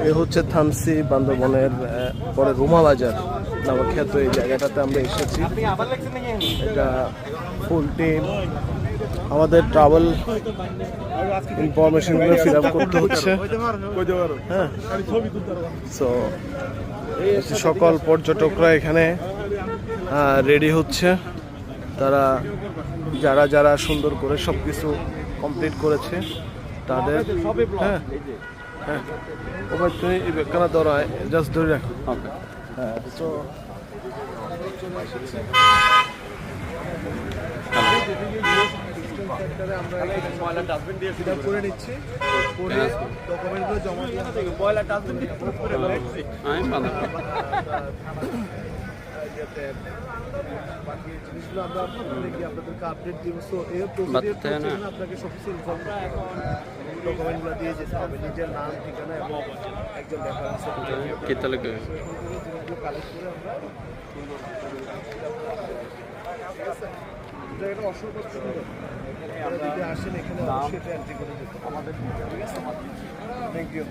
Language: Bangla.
এ হচ্ছে থানসি বান্দরবনের পরে রুমা বাজার নামক খ্যাত এই জায়গাটাতে আমরা এসেছি। এটা ফুল টিম আমাদের ট্রাভেল ইনফরমেশনগুলো ফিল আপ করতে হচ্ছে। হ্যাঁ, সো সকল পর্যটকরা এখানে রেডি হচ্ছে। তারা যারা যারা সুন্দর করে সব কিছু কমপ্লিট করেছে তাদের হ্যাঁ হ্যাঁ ওবার তুমি কেন ধরায় জাস্ট ধরে রাখো। হ্যাঁ, তো আমরা ডাস্টবিন দিয়ে ফিল আপ করে নিচ্ছি, করে ডকুমেন্টগুলো জমা দিয়ে পয়লা ডাস্টবিন দিয়ে করে রাখছি। বাকি জিনিসগুলো আমরা আপনাদেরকে আপডেট দিব। সো এর প্রসিডিউর আপনাকে সবকিছু ইনফর্ম ডকুমেন্টগুলো দিয়ে যেতে হবে, নিজের নাম ঠিকানা এবং একজন রেফারেন্স জিনিসগুলো কালেক্ট করে আমরা এটা অসংখ্য সুন্দর যদি আসেন এখানে অবশ্যই এটা এন্ট্রি করে দিতে আমাদের। ঠিক আছে, থ্যাংক ইউ।